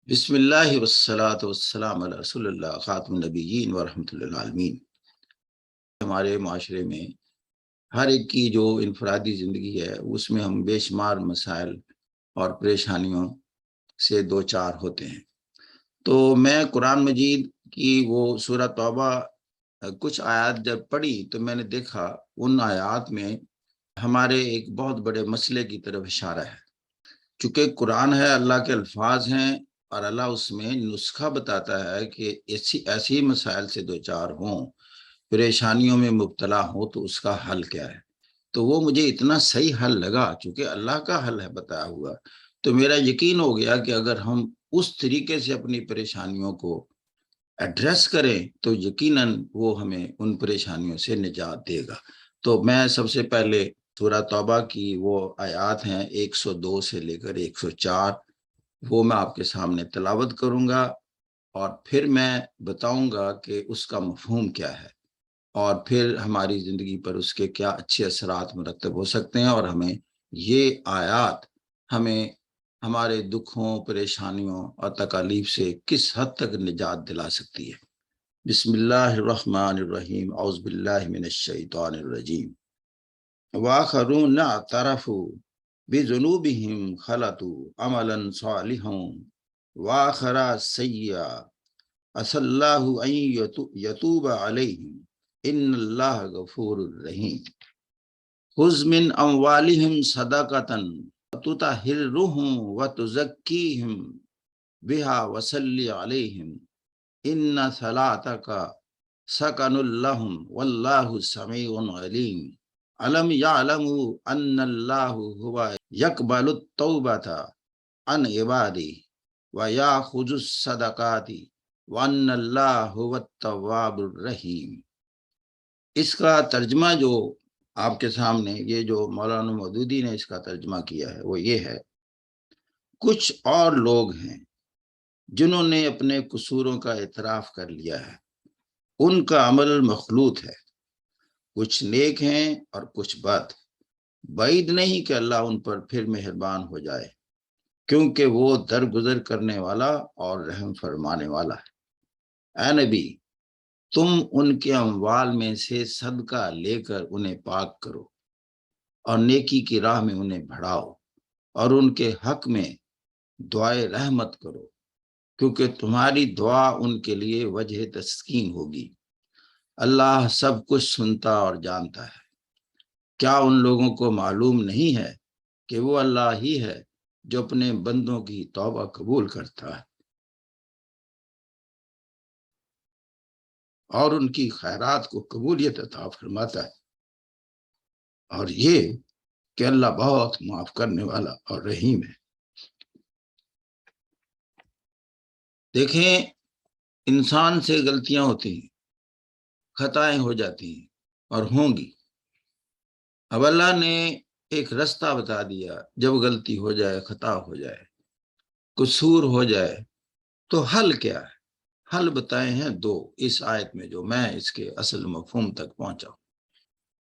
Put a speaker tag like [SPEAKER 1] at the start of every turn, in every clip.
[SPEAKER 1] بسم اللہ والصلاۃ والسلام علی رسول اللہ خاتم النبیین ورحمۃ اللہ عالمین۔ ہمارے معاشرے میں ہر ایک کی جو انفرادی زندگی ہے اس میں ہم بے شمار مسائل اور پریشانیوں سے دو چار ہوتے ہیں۔ تو میں قرآن مجید کی وہ سورہ توبہ کچھ آیات جب پڑھی تو میں نے دیکھا ان آیات میں ہمارے ایک بہت بڑے مسئلے کی طرف اشارہ ہے۔ چونکہ قرآن ہے، اللہ کے الفاظ ہیں، اور اللہ اس میں نسخہ بتاتا ہے کہ ایسی مسائل سے دو چار ہوں، پریشانیوں میں مبتلا ہوں تو اس کا حل کیا ہے۔ تو وہ مجھے اتنا صحیح حل لگا، چونکہ اللہ کا حل ہے بتایا ہوا، تو میرا یقین ہو گیا کہ اگر ہم اس طریقے سے اپنی پریشانیوں کو ایڈریس کریں تو یقیناً وہ ہمیں ان پریشانیوں سے نجات دے گا۔ تو میں سب سے پہلے سورہ توبہ کی وہ آیات ہیں 102 سے لے کر 104، وہ میں آپ کے سامنے تلاوت کروں گا، اور پھر میں بتاؤں گا کہ اس کا مفہوم کیا ہے، اور پھر ہماری زندگی پر اس کے کیا اچھے اثرات مرتب ہو سکتے ہیں، اور ہمیں یہ آیات ہمیں ہمارے دکھوں، پریشانیوں اور تکالیف سے کس حد تک نجات دلا سکتی ہے۔ بسم اللہ الرحمن الرحیم، اعوذ باللہ من الشیطان الرجیم۔ وآخرون اعترفوا بذنوبهم خلطوا عملا صالحا وآخر سیئا عسى اللہ ان یتوب علیہم ان اللہ غفور رحیم۔ خذ من اموالهم صدقة تطہرهم وتزکیہم بها وصل علیہم ان صلاتک سکن لهم واللہ سمیع علیم۔ علم یعلموا ان اللہ هو یقبل التوبۃ عن عبادہ ویأخذ الصدقات وان اللہ هو التواب الرحیم۔ اس کا ترجمہ جو آپ کے سامنے، یہ جو مولانا مودودی نے اس کا ترجمہ کیا ہے وہ یہ ہے: کچھ اور لوگ ہیں جنہوں نے اپنے قصوروں کا اعتراف کر لیا ہے، ان کا عمل مخلوط ہے، کچھ نیک ہیں اور کچھ بد۔ بعید نہیں کہ اللہ ان پر پھر مہربان ہو جائے، کیونکہ وہ درگزر کرنے والا اور رحم فرمانے والا ہے۔ اے نبی، تم ان کے اموال میں سے صدقہ لے کر انہیں پاک کرو اور نیکی کی راہ میں انہیں بڑھاؤ، اور ان کے حق میں دعائے رحمت کرو، کیونکہ تمہاری دعا ان کے لیے وجہ تسکین ہوگی۔ اللہ سب کچھ سنتا اور جانتا ہے۔ کیا ان لوگوں کو معلوم نہیں ہے کہ وہ اللہ ہی ہے جو اپنے بندوں کی توبہ قبول کرتا ہے اور ان کی خیرات کو قبولیت عطا فرماتا ہے، اور یہ کہ اللہ بہت معاف کرنے والا اور رحیم ہے۔ دیکھیں، انسان سے غلطیاں ہوتی ہیں، خطائیں ہو جاتی ہیں اور ہوں گی۔ اب اللہ نے ایک رستہ بتا دیا، جب غلطی ہو جائے، خطا ہو جائے، قصور ہو جائے تو حل کیا ہے؟ حل بتائے ہیں دو اس آیت میں، جو میں اس کے اصل مفہوم تک پہنچا ہوں۔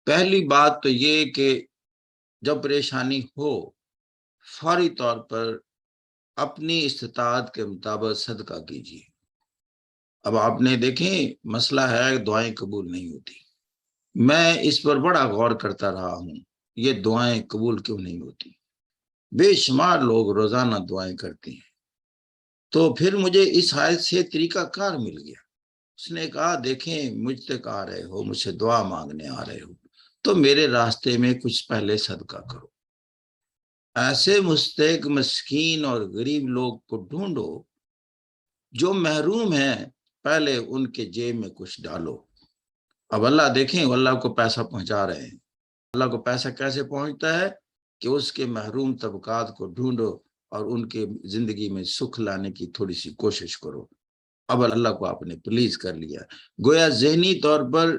[SPEAKER 1] پہلی بات تو یہ کہ جب پریشانی ہو، فوری طور پر اپنی استطاعت کے مطابق صدقہ کیجیے۔ اب آپ نے دیکھیں، مسئلہ ہے دعائیں قبول نہیں ہوتی۔ میں اس پر بڑا غور کرتا رہا ہوں، یہ دعائیں قبول کیوں نہیں ہوتی؟ بے شمار لوگ روزانہ دعائیں کرتے ہیں۔ تو پھر مجھے اس آیت سے طریقہ کار مل گیا۔ اس نے کہا، دیکھیں، مجھ تک آ رہے ہو، مجھ سے دعا مانگنے آ رہے ہو، تو میرے راستے میں کچھ پہلے صدقہ کرو۔ ایسے مستحق، مسکین اور غریب لوگ کو ڈھونڈو جو محروم ہیں، پہلے ان کے جیب میں کچھ ڈالو۔ اب اللہ دیکھیں، اللہ کو پیسہ پہنچا رہے ہیں۔ اللہ کو پیسہ کیسے پہنچتا ہے؟ کہ اس کے محروم طبقات کو ڈھونڈو اور ان کے زندگی میں سکھ لانے کی تھوڑی سی کوشش کرو۔ اب اللہ کو آپ نے پلیز کر لیا، گویا ذہنی طور پر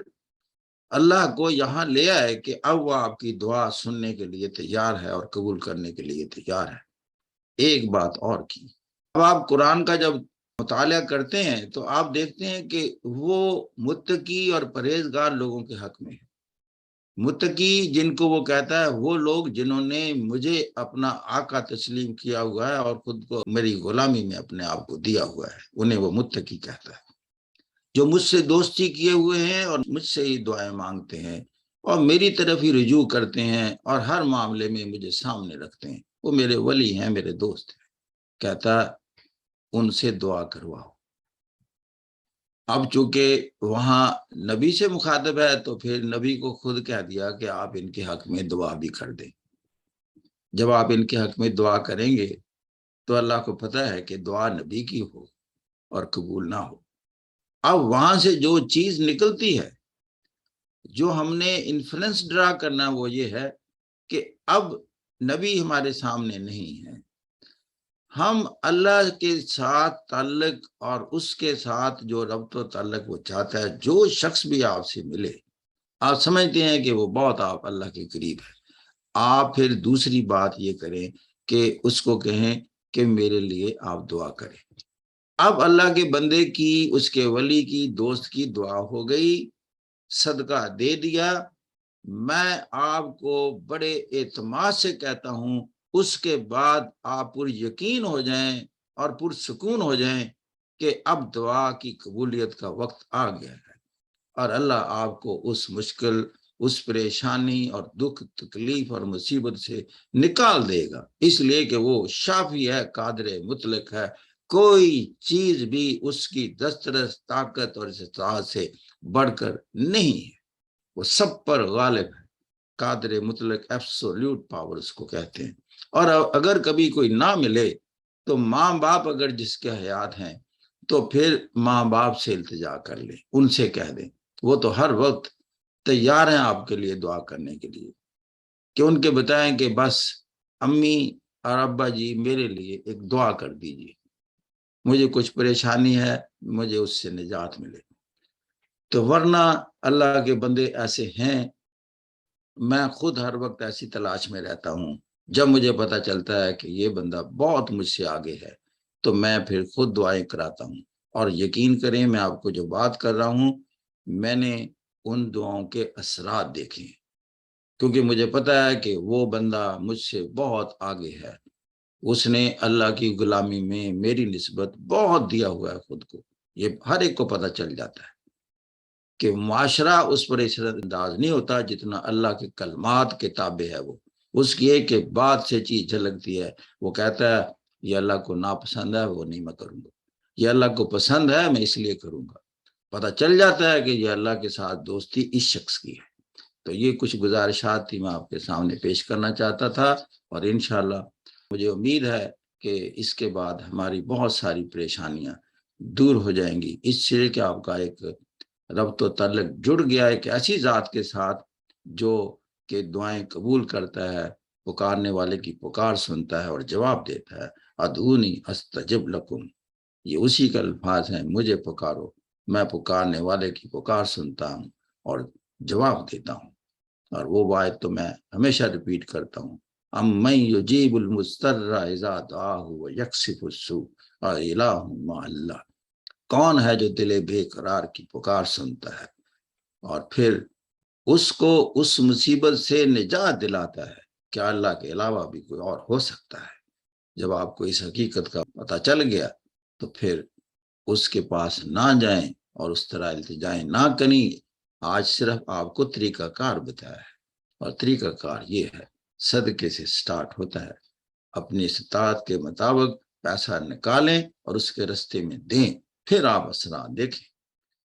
[SPEAKER 1] اللہ کو یہاں لے آئے کہ اب وہ آپ کی دعا سننے کے لیے تیار ہے اور قبول کرنے کے لیے تیار ہے۔ ایک بات اور کی، اب آپ قرآن کا جب مطالعہ کرتے ہیں تو آپ دیکھتے ہیں کہ وہ متقی اور پرہیزگار لوگوں کے حق میں ہے۔ متقی جن کو وہ کہتا ہے وہ لوگ جنہوں نے مجھے اپنا آقا تسلیم کیا ہوا ہے اور خود کو میری غلامی میں اپنے آپ کو دیا ہوا ہے، انہیں وہ متقی کہتا ہے۔ جو مجھ سے دوستی کیے ہوئے ہیں اور مجھ سے ہی دعائیں مانگتے ہیں اور میری طرف ہی رجوع کرتے ہیں اور ہر معاملے میں مجھے سامنے رکھتے ہیں، وہ میرے ولی ہیں، میرے دوست ہیں۔ کہتا ان سے دعا کرواؤ۔ اب چونکہ وہاں نبی سے مخاطب ہے تو پھر نبی کو خود کہہ دیا کہ آپ ان کے حق میں دعا بھی کر دیں۔ جب آپ ان کے حق میں دعا کریں گے تو اللہ کو پتہ ہے کہ دعا نبی کی ہو اور قبول نہ ہو۔ اب وہاں سے جو چیز نکلتی ہے، جو ہم نے انفلوئنس ڈرا کرنا، وہ یہ ہے کہ اب نبی ہمارے سامنے نہیں ہے، ہم اللہ کے ساتھ تعلق اور اس کے ساتھ جو ربط و تعلق وہ چاہتا ہے، جو شخص بھی آپ سے ملے آپ سمجھتے ہیں کہ وہ بہت آپ اللہ کے قریب ہے، آپ پھر دوسری بات یہ کریں کہ اس کو کہیں کہ میرے لیے آپ دعا کریں۔ اب اللہ کے بندے کی، اس کے ولی کی، دوست کی دعا ہو گئی، صدقہ دے دیا۔ میں آپ کو بڑے اعتماد سے کہتا ہوں، اس کے بعد آپ پر یقین ہو جائیں اور پرسکون ہو جائیں کہ اب دعا کی قبولیت کا وقت آ گیا ہے اور اللہ آپ کو اس مشکل، اس پریشانی اور دکھ تکلیف اور مصیبت سے نکال دے گا، اس لیے کہ وہ شافی ہے، قادر مطلق ہے، کوئی چیز بھی اس کی دسترس، طاقت اور استطاعت سے بڑھ کر نہیں ہے، وہ سب پر غالب ہے۔ قادر مطلق، ایبسولوٹ پاور اس کو کہتے ہیں۔ اور اگر کبھی کوئی نہ ملے تو ماں باپ اگر جس کے حیات ہیں تو پھر ماں باپ سے التجا کر لیں، ان سے کہہ دیں، وہ تو ہر وقت تیار ہیں آپ کے لیے دعا کرنے کے لیے، کہ ان کے بتائیں کہ بس امی اور ابا جی میرے لیے ایک دعا کر دیجیے، مجھے کچھ پریشانی ہے، مجھے اس سے نجات ملے۔ تو ورنہ اللہ کے بندے ایسے ہیں، میں خود ہر وقت ایسی تلاش میں رہتا ہوں، جب مجھے پتا چلتا ہے کہ یہ بندہ بہت مجھ سے آگے ہے تو میں پھر خود دعائیں کراتا ہوں، اور یقین کریں میں آپ کو جو بات کر رہا ہوں میں نے ان دعاؤں کے اثرات دیکھے، کیونکہ مجھے پتا ہے کہ وہ بندہ مجھ سے بہت آگے ہے، اس نے اللہ کی غلامی میں میری نسبت بہت دیا ہوا ہے خود کو۔ یہ ہر ایک کو پتا چل جاتا ہے کہ معاشرہ اس پر اس انداز نہیں ہوتا جتنا اللہ کے کلمات کے تابع ہے، وہ اس کی ایک ایک بات سے چیز جھلکتی ہے۔ وہ کہتا ہے یہ اللہ کو ناپسند ہے، وہ نہیں میں کروں گا، یہ اللہ کو پسند ہے، میں اس لیے کروں گا۔ پتہ چل جاتا ہے کہ یہ اللہ کے ساتھ دوستی اس شخص کی ہے۔ تو یہ کچھ گزارشات تھی میں آپ کے سامنے پیش کرنا چاہتا تھا، اور انشاءاللہ مجھے امید ہے کہ اس کے بعد ہماری بہت ساری پریشانیاں دور ہو جائیں گی، اس سے کہ آپ کا ایک ربط و تعلق جڑ گیا ایک ایسی ذات کے ساتھ جو کہ دعائیں قبول کرتا ہے، پکارنے والے کی پکار سنتا ہے اور جواب دیتا ہے۔ ادعونی استجب لکم، یہ اسی کا الفاظ ہیں، مجھے پکارو، میں پکارنے والے کی پکار سنتا ہوں اور جواب دیتا ہوں۔ اور وہ بات تو میں ہمیشہ ریپیٹ کرتا ہوں، امن یجیب المضطر اذا دعاہ ویکشف السوء الہ مع اللہ، کون ہے جو دل بے قرار کی پکار سنتا ہے اور پھر اس کو اس مصیبت سے نجات دلاتا ہے؟ کیا اللہ کے علاوہ بھی کوئی اور ہو سکتا ہے؟ جب آپ کو اس حقیقت کا پتہ چل گیا تو پھر اس کے پاس نہ جائیں اور اس طرح التجائیں نہ کریں۔ آج صرف آپ کو طریقہ کار بتایا ہے، اور طریقہ کار یہ ہے، صدقے سے سٹارٹ ہوتا ہے، اپنی استطاعت کے مطابق پیسہ نکالیں اور اس کے رستے میں دیں، پھر آپ اثرات دیکھیں۔